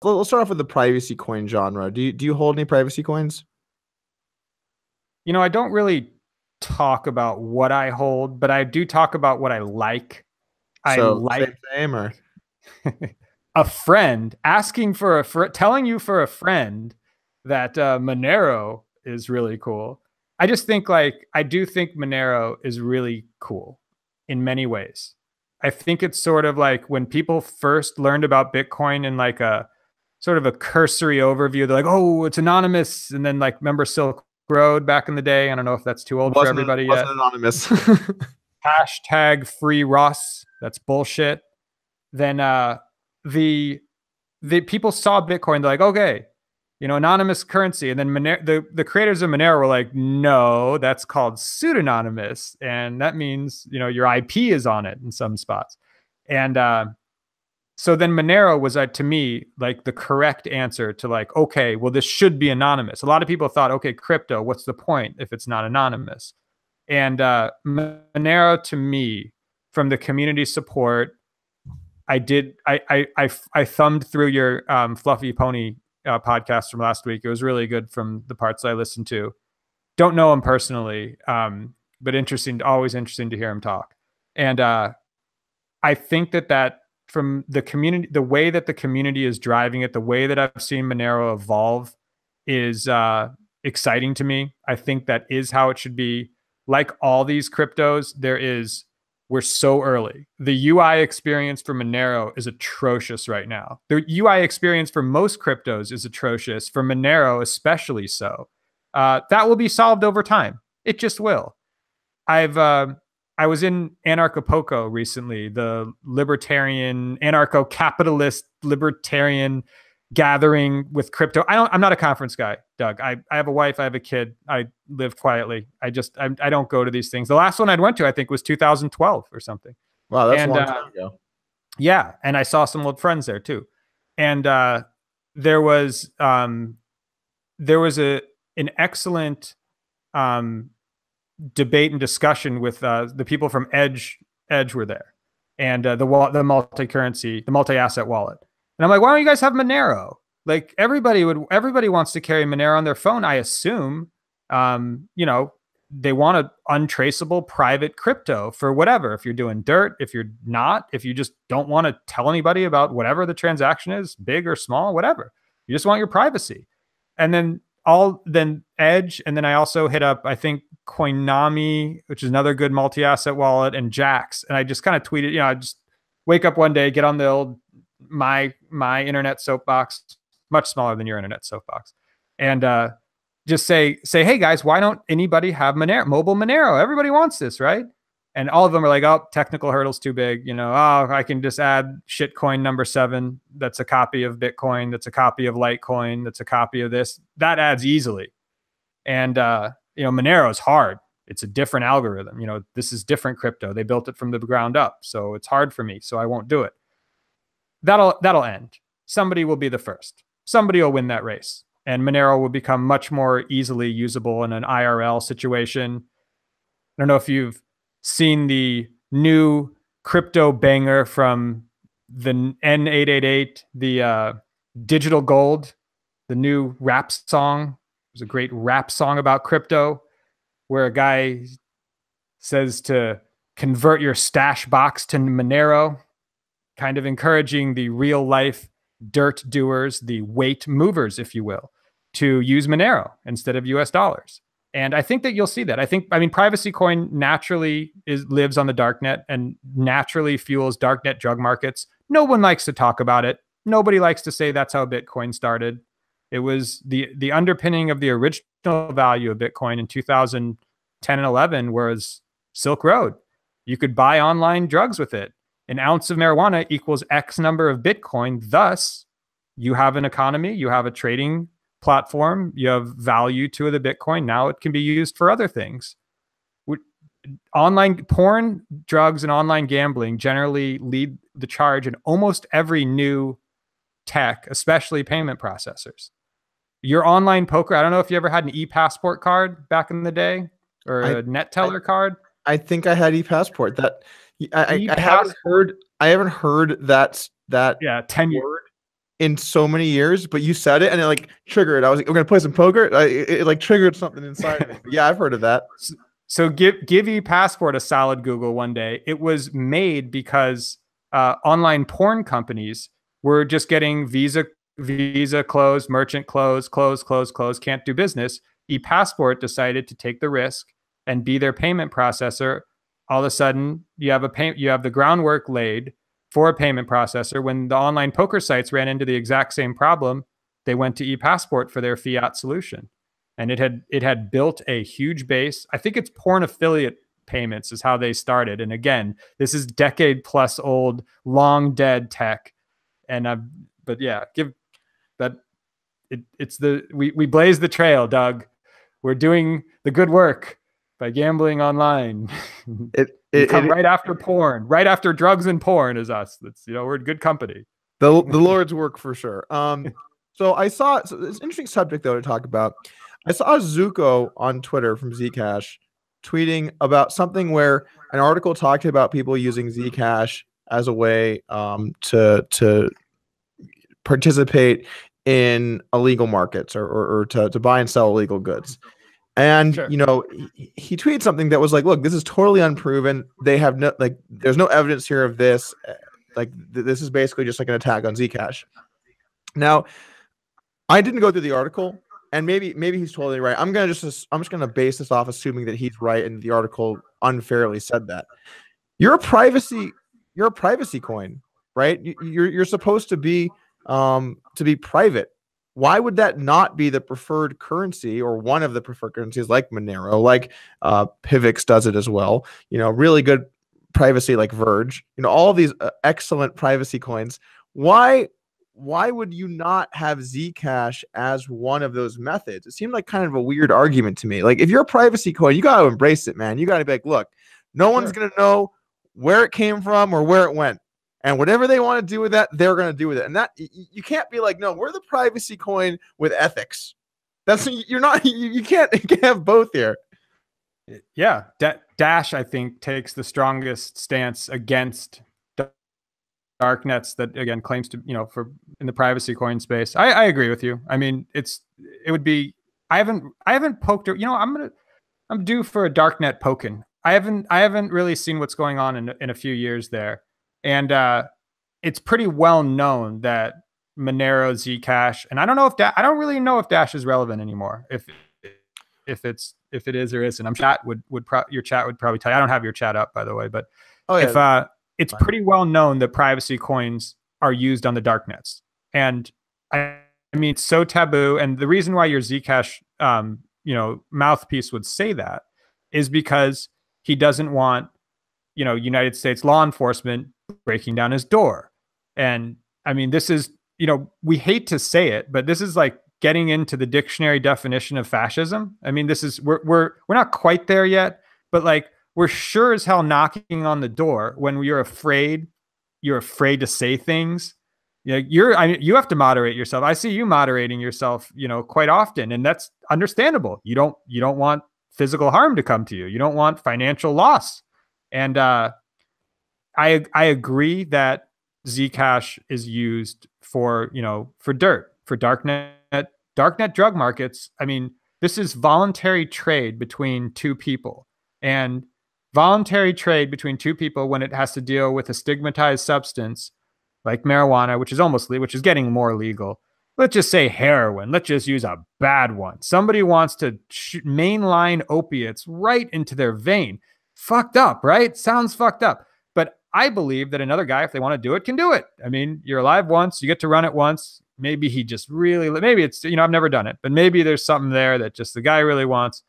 let's start off with the privacy coin genre. Do you hold any privacy coins? You know, I don't really talk about what I hold, but I do talk about what I like. I So like same or a friend asking for telling you for a friend that Monero is really cool. I just think I do think Monero is really cool in many ways. I think it's sort of like when people first learned about Bitcoin in like a sort of a cursory overview, they're like, oh, it's anonymous. And then like remember Silk Road back in the day? I don't know if that's too old for everybody yet. Wasn't anonymous. Hashtag free Ross. That's bullshit. Then the people saw Bitcoin, they're like, okay, you know, anonymous currency. And then the creators of Monero were like, no, that's called pseudonymous. And that means, you know, your IP is on it in some spots. And so then Monero was to me like the correct answer to like, okay, well, this should be anonymous. A lot of people thought, okay, crypto, what's the point if it's not anonymous? And Monero to me, from the community support, I thumbed through your Fluffy Pony podcast from last week. It was really good from the parts I listened to. Don't know him personally, but always interesting to hear him talk. And I think that from the community, the way that the community is driving it, the way that I've seen Monero evolve is exciting to me. I think that is how it should be. Like all these cryptos, we're so early. The UI experience for Monero is atrocious right now. The UI experience for most cryptos is atrocious. For Monero, especially so. That will be solved over time. It just will. I was in Anarcho-Poco recently, the libertarian, anarcho-capitalist libertarian gathering with crypto. I'm not a conference guy, Doug. I have a wife, I have a kid, I live quietly. I don't go to these things. The last one I went to, I think, was 2012 or something. Wow, that's a long time ago. Yeah, and I saw some old friends there too. And there was an excellent debate and discussion with the people from Edge. Edge were there, and the multi-currency, the multi-asset wallet. And I'm like, why don't you guys have Monero? Like everybody wants to carry Monero on their phone, I assume. You know, they want an untraceable private crypto for whatever. If you're doing dirt, if you're not, if you just don't want to tell anybody about whatever the transaction is, big or small, whatever. You just want your privacy. And then Edge, and then I also hit up, I think, Coinami, which is another good multi-asset wallet, and Jax. And I just kind of tweeted, you know, I just wake up one day, get on the old my internet soapbox, much smaller than your internet soapbox, and just say, hey guys, why don't anybody have Monero, mobile Monero? Everybody wants this, right? And all of them are like, oh, technical hurdles too big. You know, oh, I can just add shitcoin number 7. That's a copy of Bitcoin. That's a copy of Litecoin. That's a copy of this. That adds easily. And you know, Monero is hard. It's a different algorithm. You know, this is different crypto. They built it from the ground up, so it's hard for me. So I won't do it. That'll end. Somebody will be the first. Somebody will win that race, and Monero will become much more easily usable in an IRL situation. I don't know if you've seen the new crypto banger from the N888, the Digital Gold, the new rap song. It was a great rap song about crypto where a guy says to convert your stash box to Monero, kind of encouraging the real life dirt doers, the weight movers, if you will, to use Monero instead of US dollars. And I think that you'll see that. I mean, Privacy Coin naturally lives on the Darknet and naturally fuels Darknet drug markets. No one likes to talk about it. Nobody likes to say that's how Bitcoin started. It was the underpinning of the original value of Bitcoin in 2010 and 11 was Silk Road. You could buy online drugs with it. An ounce of marijuana equals X number of Bitcoin. Thus, you have an economy, you have a trading platform, you have value to the Bitcoin. Now it can be used for other things. Online porn, drugs, and online gambling generally lead the charge in almost every new tech, especially payment processors. Your online poker, I don't know if you ever had an e-passport card back in the day or a net teller card. I think I had e-passport. I haven't heard that yeah, 10 word in so many years, but you said it and it like triggered. I was like, we're gonna play some poker. It like triggered something inside of me. But yeah, I've heard of that. So give ePassport a solid Google one day. It was made because online porn companies were just getting Visa closed, merchant closed, can't do business. ePassport decided to take the risk and be their payment processor. All of a sudden, you have the groundwork laid for a payment processor. When the online poker sites ran into the exact same problem, they went to ePassport for their fiat solution. And it had built a huge base. I think it's porn affiliate payments is how they started. And again, this is decade plus old, long dead tech. And but yeah, we blaze the trail, Doug. We're doing the good work by gambling online. It come right after porn, right after drugs and porn is us. That's, we're in good company. The Lord's work for sure. So it's an interesting subject though to talk about. I saw Zuko on Twitter from Zcash tweeting about something where an article talked about people using Zcash as a way to participate in illegal markets or to buy and sell illegal goods. And Sure. he tweeted something that was like, look, this is totally unproven. They have there's no evidence here of this. This is basically just like an attack on Zcash. Now, I didn't go through the article, and maybe he's totally right. I'm just gonna base this off assuming that he's right and the article unfairly said that. You're a privacy coin, right? You're supposed to be private. Why would that not be the preferred currency or one of the preferred currencies like Monero, like Pivx does it as well? Really good privacy like Verge. All of these excellent privacy coins. Why would you not have Zcash as one of those methods? It seemed like kind of a weird argument to me. Like, if you're a privacy coin, you got to embrace it, man. You got to be like, look, no one's going to know where it came from or where it went. And whatever they want to do with that, they're going to do with it. And that you can't be like, no, we're the privacy coin with ethics. You can't have both here. Yeah. Dash, I think, takes the strongest stance against Darknets that again claims to, for in the privacy coin space. I agree with you. I mean, it would be, I haven't poked, I'm due for a Darknet poking. I haven't really seen what's going on in a few years there. And it's pretty well known that Monero, Zcash, and I don't really know if Dash is relevant anymore. If it is or isn't, your chat would probably tell you. I don't have your chat up, by the way, but it's pretty well known that privacy coins are used on the darknets. And I mean, it's so taboo. And the reason why your Zcash, mouthpiece would say that is because he doesn't want, United States law enforcement breaking down his door. And I mean, this is, we hate to say it, but this is like getting into the dictionary definition of fascism. I mean, we're not quite there yet, but like, we're sure as hell knocking on the door when you're afraid to say things. You have to moderate yourself. I see you moderating yourself, quite often, and that's understandable. You don't want physical harm to come to you. You don't want financial loss. And I agree that Zcash is used for darknet drug markets. I mean, this is voluntary trade between two people, and voluntary trade between two people when it has to deal with a stigmatized substance like marijuana, which is getting more legal. Let's just say heroin. Let's just use a bad one. Somebody wants to mainline opiates right into their vein. Fucked up, right? Sounds fucked up. But I believe that another guy, if they want to do it, can do it. I mean, you're alive once, you get to run it once. Maybe he just maybe it's, I've never done it, but maybe there's something there that just the guy really wants.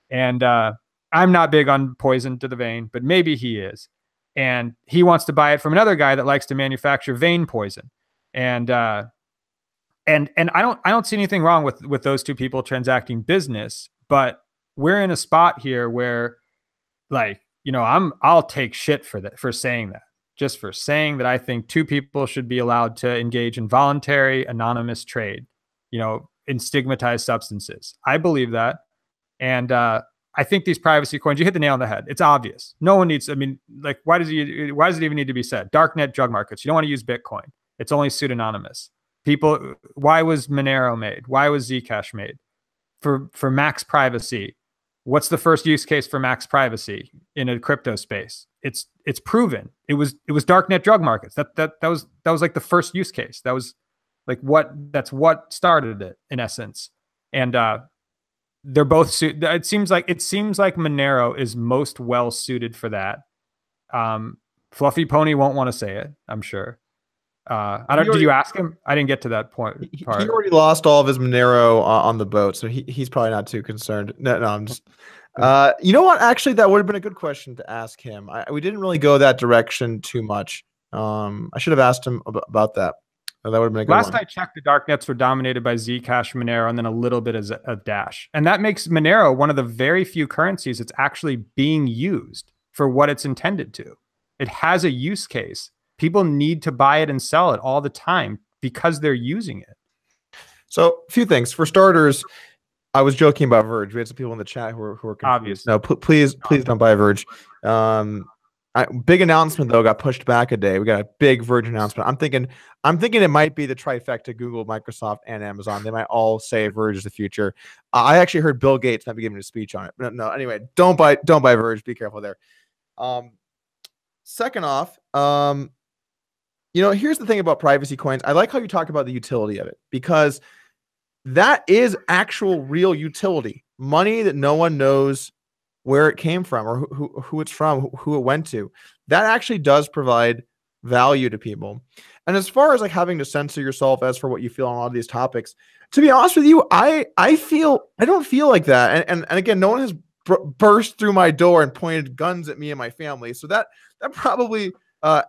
And I'm not big on poison to the vein, but maybe he is. And he wants to buy it from another guy that likes to manufacture vein poison. And I don't see anything wrong with those two people transacting business, but we're in a spot here where, like, I'll take shit for saying that. Just for saying that I think two people should be allowed to engage in voluntary anonymous trade, in stigmatized substances. I believe that. And I think these privacy coins, you hit the nail on the head. It's obvious. No one needs, why does it even need to be said? Darknet drug markets. You don't want to use Bitcoin. It's only pseudonymous. People, why was Monero made? Why was Zcash made? For max privacy. What's the first use case for max privacy in a crypto space? It's proven. It was darknet drug markets. That was like the first use case. That was like that's what started it in essence. And they're both it seems like Monero is most well suited for that. Fluffy Pony won't want to say it, I'm sure. Did you ask him? I didn't get to that point. He already lost all of his Monero on the boat, so he's probably not too concerned. No, I'm just. You know what? Actually, that would have been a good question to ask him. We didn't really go that direction too much. I should have asked him about that. That would have been a good Last one. I checked, the darknets were dominated by Zcash, Monero, and then a little bit of Dash. And that makes Monero one of the very few currencies that's actually being used for what it's intended to. It has a use case. People need to buy it and sell it all the time because they're using it. So a few things. For starters, I was joking about Verge. We had some people in the chat who were confused. Obviously. No, please don't buy Verge. Big announcement though got pushed back a day. We got a big Verge announcement. I'm thinking it might be the trifecta: Google, Microsoft, and Amazon. They might all say Verge is the future. I actually heard Bill Gates might be giving a speech on it. No. Anyway, don't buy Verge. Be careful there. Second off, here's the thing about privacy coins. I like how you talk about the utility of it, because that is actual real utility. Money that no one knows where it came from or who it's from, who it went to. That actually does provide value to people. And as far as like having to censor yourself as for what you feel on all of these topics, to be honest with you, I don't feel like that. And again, no one has burst through my door and pointed guns at me and my family. So that probably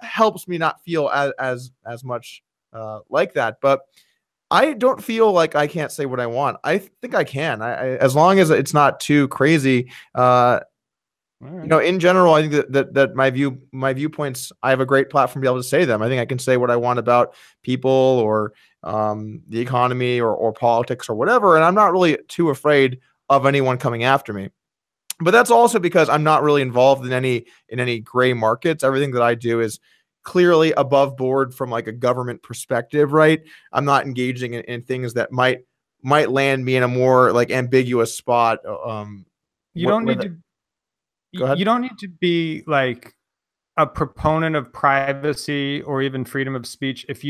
helps me not feel as much like that. But I don't feel like I can't say what I want. I think I can. I as long as it's not too crazy. In general, I think that my viewpoints, I have a great platform to be able to say them. I think I can say what I want about people or the economy or politics or whatever, and I'm not really too afraid of anyone coming after me. But that's also because I'm not really involved in any gray markets. Everything that I do is clearly above board from like a government perspective, right? I'm not engaging in things that might land me in a more like ambiguous spot. You don't need to be like a proponent of privacy or even freedom of speech if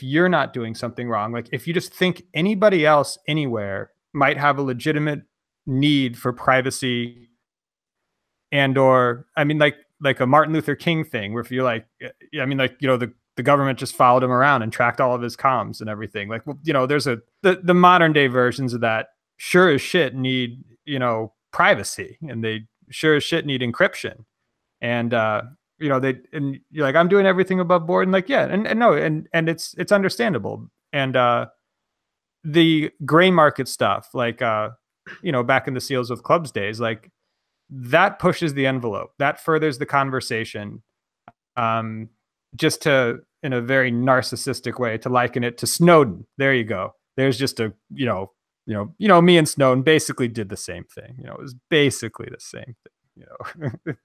you're not doing something wrong. Like if you just think anybody else anywhere might have a legitimate need for privacy, and or I mean like a Martin Luther King thing where if you're like, I mean, like, the government just followed him around and tracked all of his comms and everything. Like, well, there's the modern day versions of that sure as shit need, privacy, and they sure as shit need encryption. And, and you're like, I'm doing everything above board. And like, yeah, and it's understandable. And the gray market stuff, like, back in the Seals with Clubs days, like, that pushes the envelope, that furthers the conversation, just to, in a very narcissistic way, to liken it to Snowden. There you go. There's just a, me and Snowden basically did the same thing. It was basically the same thing,